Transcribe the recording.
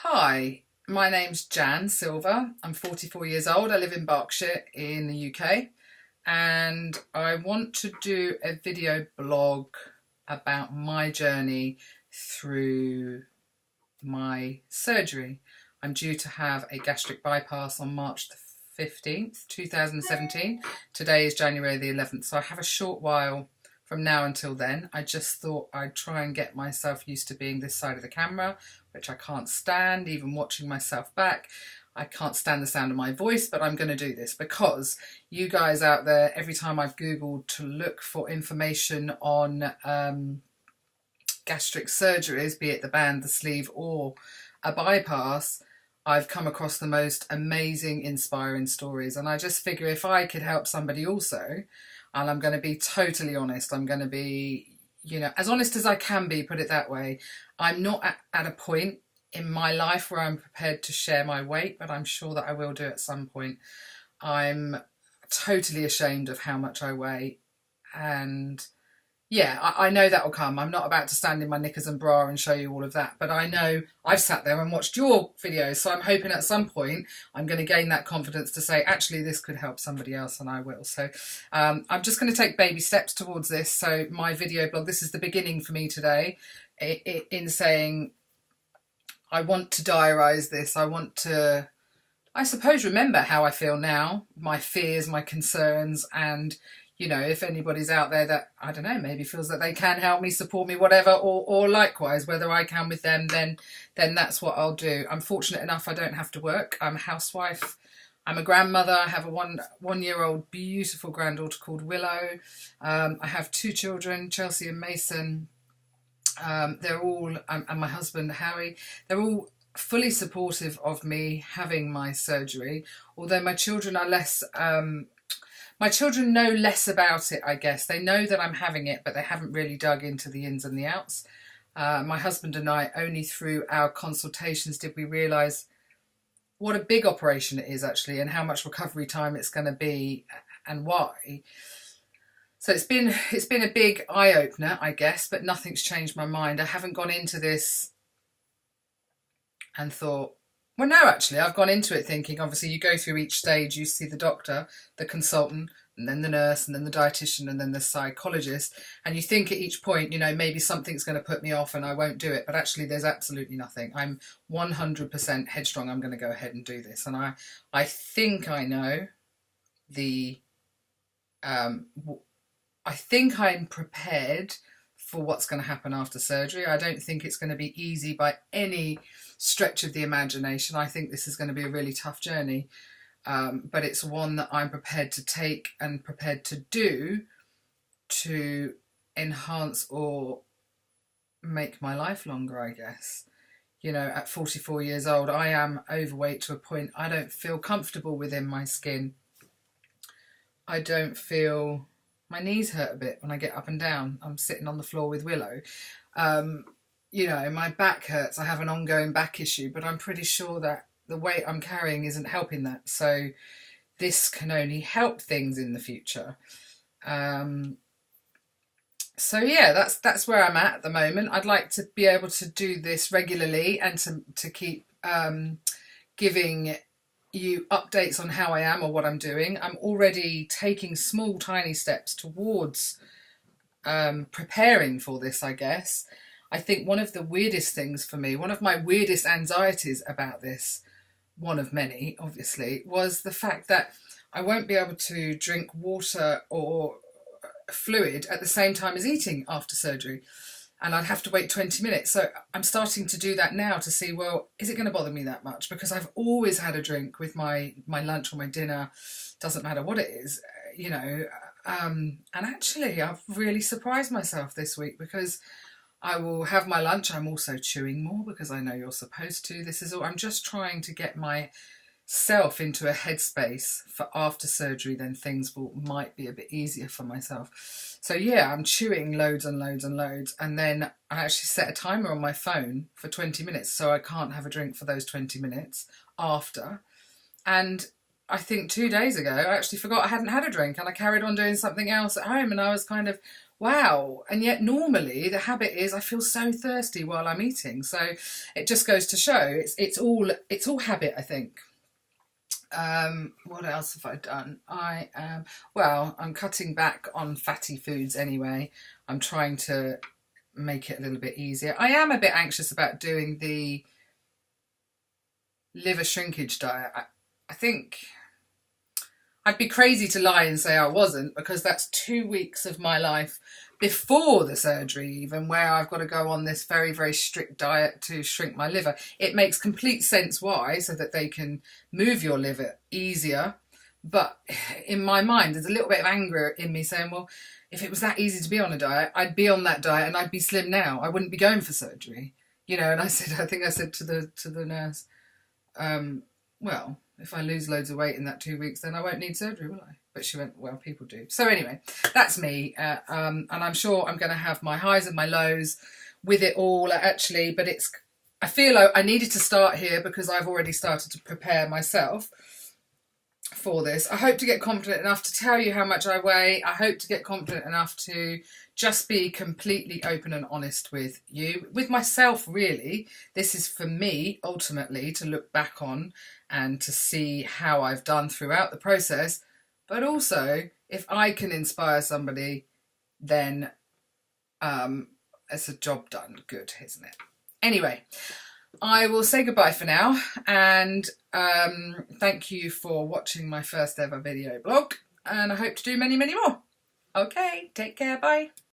Hi, my name's Jan Silver. I'm 44 years old. I live in Berkshire in the UK, and I want to do a video blog about my journey through my surgery. I'm due to have a gastric bypass on March the 15th, 2017. Today is January the 11th, so I have a short while from now until then. I just thought I'd try and get myself used to being this side of the camera, which I can't stand, even watching myself back. I can't stand the sound of my voice, but I'm going to do this because you guys out there, every time I've Googled to look for information on gastric surgeries, be it the band, the sleeve, or a bypass, I've come across the most amazing, inspiring stories. And I just figure if I could help somebody also, and I'm going to be totally honest, I'm going to be, as honest as I can be, put it that way. I'm not at a point in my life where I'm prepared to share my weight, but I'm sure that I will do at some point. I'm totally ashamed of how much I weigh, and yeah, I know that will come. I'm not about to stand in my knickers and bra and show you all of that, but I know I've sat there and watched your videos, so I'm hoping at some point I'm going to gain that confidence to say, actually, this could help somebody else, and I will. So I'm just going to take baby steps towards this. So my video blog, this is the beginning for me today, in saying I want to diarise this. I want to, I suppose, remember how I feel now, my fears, my concerns, and if anybody's out there that, I don't know, maybe feels that they can help me, support me, whatever, or likewise, whether I can with them, then that's what I'll do. I'm fortunate enough I don't have to work. I'm a housewife. I'm a grandmother. I have a one-year-old beautiful granddaughter called Willow. I have two children, Chelsea and Mason. They're all, and my husband, Harry, they're all fully supportive of me having my surgery, although my children are less... my children know less about it, I guess. They know that I'm having it, but they haven't really dug into the ins and the outs. My husband and I, only through our consultations did we realise what a big operation it is, actually, and how much recovery time it's going to be and why. So it's been a big eye-opener, I guess, but nothing's changed my mind. I haven't gone into this and thought, well, no, actually, I've gone into it thinking, obviously, you go through each stage, you see the doctor, the consultant, and then the nurse, and then the dietitian, and then the psychologist, and you think at each point, maybe something's going to put me off and I won't do it, but actually there's absolutely nothing. I'm 100% headstrong. I'm going to go ahead and do this, and I think I know the... I think I'm prepared for what's going to happen after surgery. I don't think it's going to be easy by any stretch of the imagination. I think this is going to be a really tough journey, but it's one that I'm prepared to take and prepared to do to enhance or make my life longer, I guess. At 44 years old, I am overweight to a point I don't feel comfortable within my skin. I don't feel... My knees hurt a bit when I get up and down. I'm sitting on the floor with Willow. My back hurts. I have an ongoing back issue, but I'm pretty sure that the weight I'm carrying isn't helping that. So this can only help things in the future. So yeah, that's where I'm at the moment. I'd like to be able to do this regularly and to keep giving you updates on how I am or what I'm doing. I'm already taking small, tiny steps towards preparing for this, I guess. I think one of the weirdest things for me, one of my weirdest anxieties about this, one of many, obviously, was the fact that I won't be able to drink water or fluid at the same time as eating after surgery. And I'd have to wait 20 minutes. So I'm starting to do that now to see, well, is it going to bother me that much? Because I've always had a drink with my lunch or my dinner, doesn't matter what it is, And actually, I've really surprised myself this week because I will have my lunch. I'm also chewing more because I know you're supposed to. I'm just trying to get myself into a headspace for after surgery, then things might be a bit easier for myself. So yeah, I'm chewing loads and loads and loads, and then I actually set a timer on my phone for 20 minutes so I can't have a drink for those 20 minutes after. And I think 2 days ago, I actually forgot I hadn't had a drink, and I carried on doing something else at home, and I was kind of, wow. And yet normally the habit is I feel so thirsty while I'm eating. So it just goes to show it's all habit, I think. What else have I done? I'm cutting back on fatty foods anyway. I'm trying to make it a little bit easier. I am a bit anxious about doing the liver shrinkage diet. I think I'd be crazy to lie and say I wasn't, because that's 2 weeks of my life before the surgery even, where I've got to go on this very, very strict diet to shrink my liver. It makes complete sense why, so that they can move your liver easier. But in my mind, there's a little bit of anger in me saying, well, if it was that easy to be on a diet, I'd be on that diet and I'd be slim now. I wouldn't be going for surgery. You know, and I think I said to the nurse, well, if I lose loads of weight in that 2 weeks, then I won't need surgery, will I? But she went, well, people do. So anyway, that's me. And I'm sure I'm going to have my highs and my lows with it all, actually. But I feel like I needed to start here because I've already started to prepare myself for this. I hope to get confident enough to tell you how much I weigh. I hope to get confident enough to just be completely open and honest with you, with myself, really. This is for me, ultimately, to look back on and to see how I've done throughout the process. But also, if I can inspire somebody, then it's a job done good, isn't it? Anyway, I will say goodbye for now, and thank you for watching my first ever video blog, and I hope to do many, many more. Okay, take care, bye.